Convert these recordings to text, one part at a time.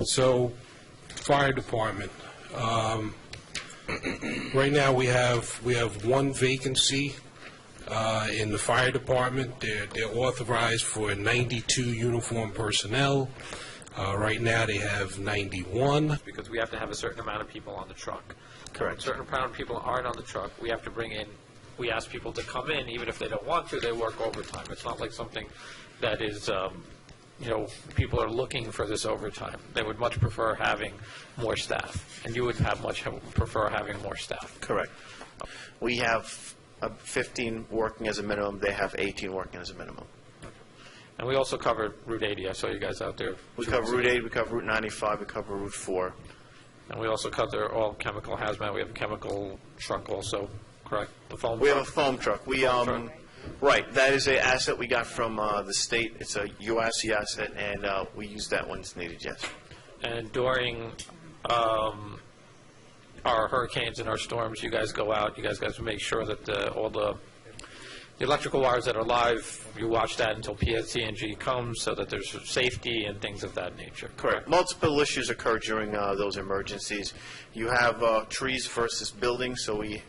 So, fire department. Right now we have one vacancy in the fire department. They're authorized for 92 uniformed personnel. Right now they have 91. Because we have to have a certain amount of people on the truck. Correct. A certain amount of people aren't on the truck. We have to bring in, we ask people to come in, even if they don't want to, they work overtime. It's not like something that is, people are looking for this overtime. They would much prefer having more staff, and you would prefer having more staff. Correct. We have 15 working as a minimum. They have 18 working as a minimum. And we also cover Route 80. I saw you guys out there. We cover Route 80, we cover Route 95, we cover Route 4. And we also cover all chemical hazmat. We have a chemical truck also, correct? The foam We truck? have a foam truck. Right, that is an asset we got from the state. It's a USC asset, and we use that when it's needed, yes. And during our hurricanes and our storms, you guys go out, you guys make sure that all the electrical wires that are live, you watch that until PSE&G comes so that there's safety and things of that nature. Correct. Multiple issues occur during those emergencies. You have trees versus buildings, so we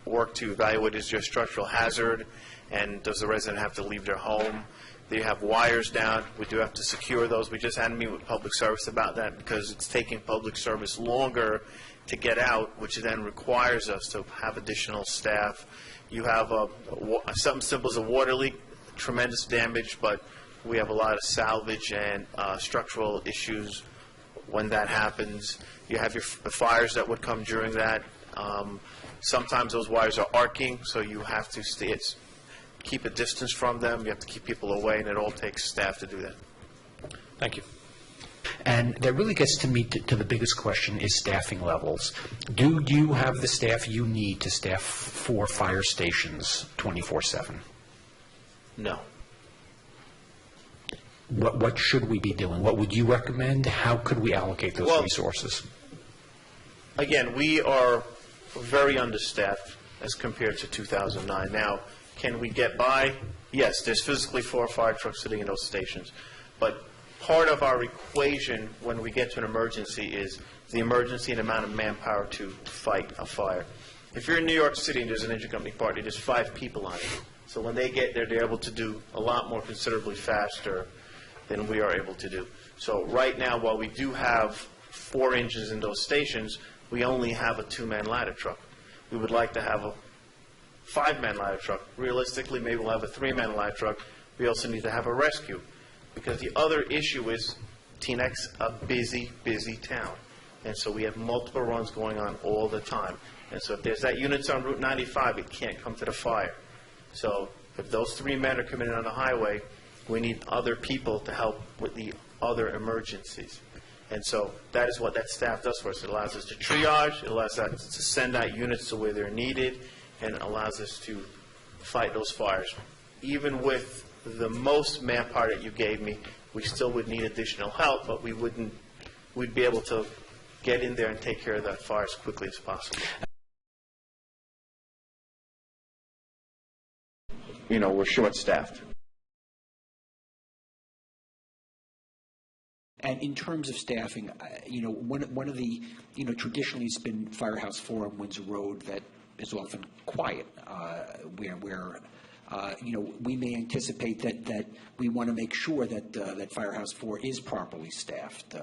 work to evaluate is there a structural hazard, and does the resident have to leave their home. They have wires down. We do have to secure those. We just had a meeting with public service about that because it's taking public service longer to get out, which then requires us to have additional staff. You have something simple as a water leak, tremendous damage, but we have a lot of salvage and structural issues when that happens. You have your fires that would come during that. Sometimes those wires are arcing, so you have to keep a distance from them. You have to keep people away, and it all takes staff to do that. Thank you. And that really gets to me to the biggest question is staffing levels. Do you have the staff you need to staff 4 fire stations 24/7? No. What should we be doing? What would you recommend? How could we allocate those resources? Again, we are very understaffed as compared to 2009. Now, can we get by? Yes, there's physically 4 fire trucks sitting in those stations. But part of our equation when we get to an emergency is the emergency and amount of manpower to fight a fire. If you're in New York City and there's an engine company party, there's 5 people on it. So when they get there, they're able to do a lot more considerably faster than we are able to do. So right now, while we do have 4 engines in those stations, we only have a 2-man ladder truck. We would like to have a 5-man ladder truck. Realistically, maybe we'll have a 3-man ladder truck. We also need to have a rescue. Because the other issue is Teaneck's a busy, busy town. And so we have multiple runs going on all the time. And so if there's that unit's on Route 95, it can't come to the fire. So if those 3 men are coming in on the highway, we need other people to help with the other emergencies. And so that is what that staff does for us. It allows us to triage, it allows us to send out units to where they're needed, and it allows us to fight those fires. Even with the most manpower that you gave me, we still would need additional help, but we'd be able to get in there and take care of that fire as quickly as possible. We're short-staffed. And in terms of staffing, one of the, traditionally it's been Firehouse 4 on Windsor Road that is often quiet, where we may anticipate that we want to make sure that Firehouse 4 is properly staffed,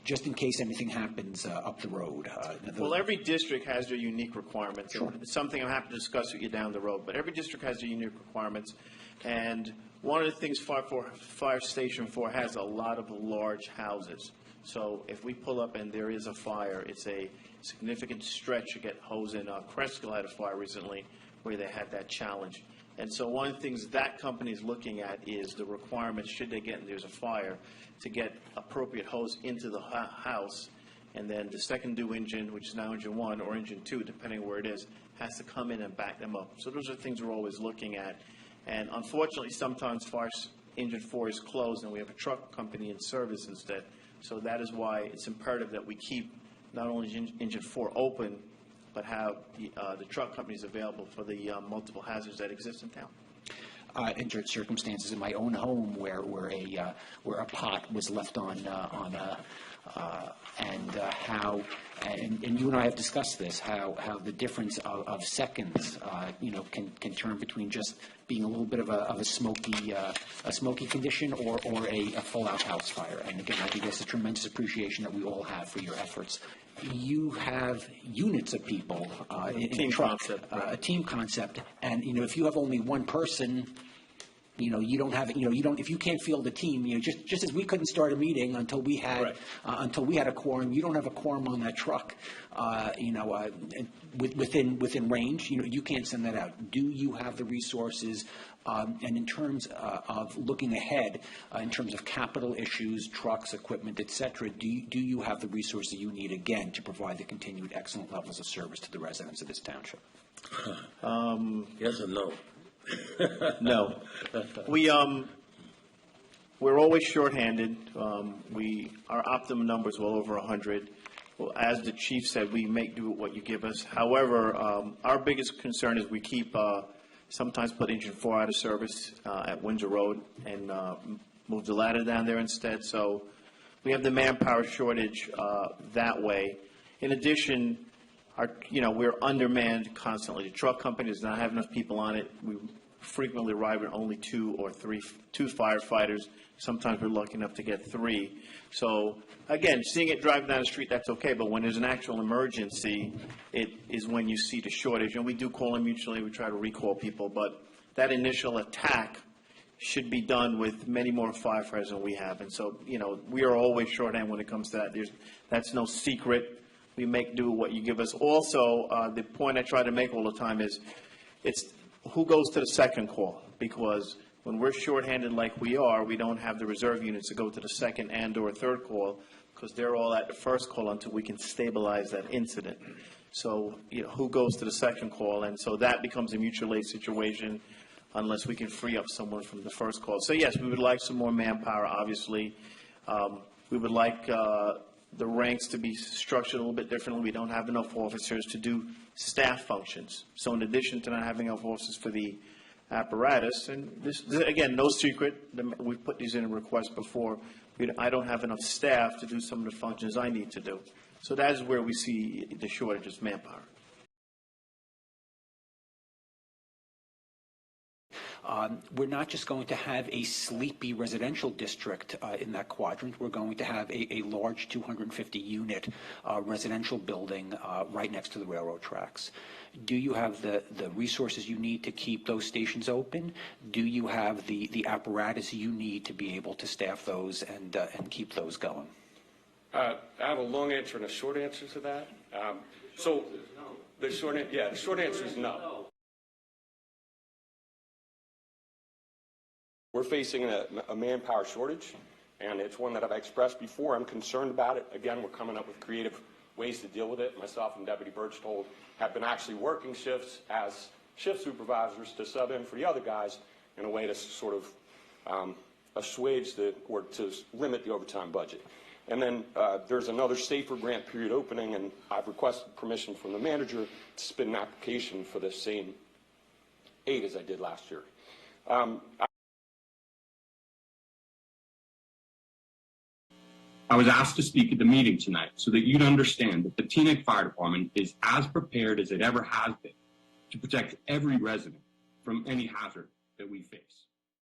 just in case anything happens up the road. Well, every district has their unique requirements. Sure. It's something I'm happy to discuss with you down the road, but every district has their unique requirements. And one of the things Fire Station 4 has a lot of large houses. So if we pull up and there is a fire, it's a significant stretch to get hose in. Cresskill had a fire recently where they had that challenge. And so one of the things that company is looking at is the requirements, should they get, and there's a fire, to get appropriate hose into the house. And then the second due engine, which is now engine 1 or engine 2, depending where it is, has to come in and back them up. So those are things we're always looking at. And unfortunately, sometimes engine 4 is closed and we have a truck company in service instead. So that is why it's imperative that we keep not only engine 4 open, but have the truck companies available for the multiple hazards that exist in town. injured circumstances in my own home where a pot was left on and you and I have discussed this, how the difference of seconds, can turn between just being a little bit of a smoky condition or a full-out house fire. And again, I think that's a tremendous appreciation that we all have for your efforts. You have units of people in team concept, a team concept, and if you have only one person, you don't have, if you can't field a team, just as we couldn't start a meeting until we had, a quorum, you don't have a quorum on that truck, within range, you can't send that out. Do you have the resources, and in terms of looking ahead, in terms of capital issues, trucks, equipment, et cetera, do you have the resources you need, again, to provide the continued excellent levels of service to the residents of this township? Yes or no? No. We're always shorthanded. Our optimum number is well over 100. Well, as the chief said, we make do what you give us. However, our biggest concern is we keep sometimes put engine 4 out of service at Windsor Road and move the ladder down there instead. So we have the manpower shortage that way. In addition, we're undermanned constantly. The truck company does not have enough people on it. We frequently arrive with only 2 or 3 firefighters. Sometimes we're lucky enough to get 3. So, again, seeing it drive down the street, that's okay. But when there's an actual emergency, it is when you see the shortage. And we do call them mutually. We try to recall people. But that initial attack should be done with many more firefighters than we have. And so, we are always shorthand when it comes to that. That's no secret. We make do what you give us. Also, the point I try to make all the time is it's who goes to the second call, because when we're shorthanded like we are, we don't have the reserve units to go to the second and or third call because they're all at the first call until we can stabilize that incident. So, who goes to the second call? And so that becomes a mutual aid situation unless we can free up someone from the first call. So, yes, we would like some more manpower, obviously. We would like the ranks to be structured a little bit differently. We don't have enough officers to do staff functions. So in addition to not having enough officers for the apparatus, and this again, no secret, we've put these in a request before, I don't have enough staff to do some of the functions I need to do. So that is where we see the shortage of manpower. We're not just going to have a sleepy residential district in that quadrant. We're going to have a large 250-unit residential building right next to the railroad tracks. Do you have the resources you need to keep those stations open? Do you have the apparatus you need to be able to staff those and keep those going? I have a long answer and a short answer to that. So the short answer is no. We're facing a manpower shortage, and it's one that I've expressed before. I'm concerned about it. Again, we're coming up with creative ways to deal with it. Myself and Deputy Birchtold have been actually working shifts as shift supervisors to sub in for the other guys in a way to sort of assuage or to limit the overtime budget. And then there's another safer grant period opening, and I've requested permission from the manager to submit an application for the same aid as I did last year. I was asked to speak at the meeting tonight so that you'd understand that the Teaneck Fire Department is as prepared as it ever has been to protect every resident from any hazard that we face.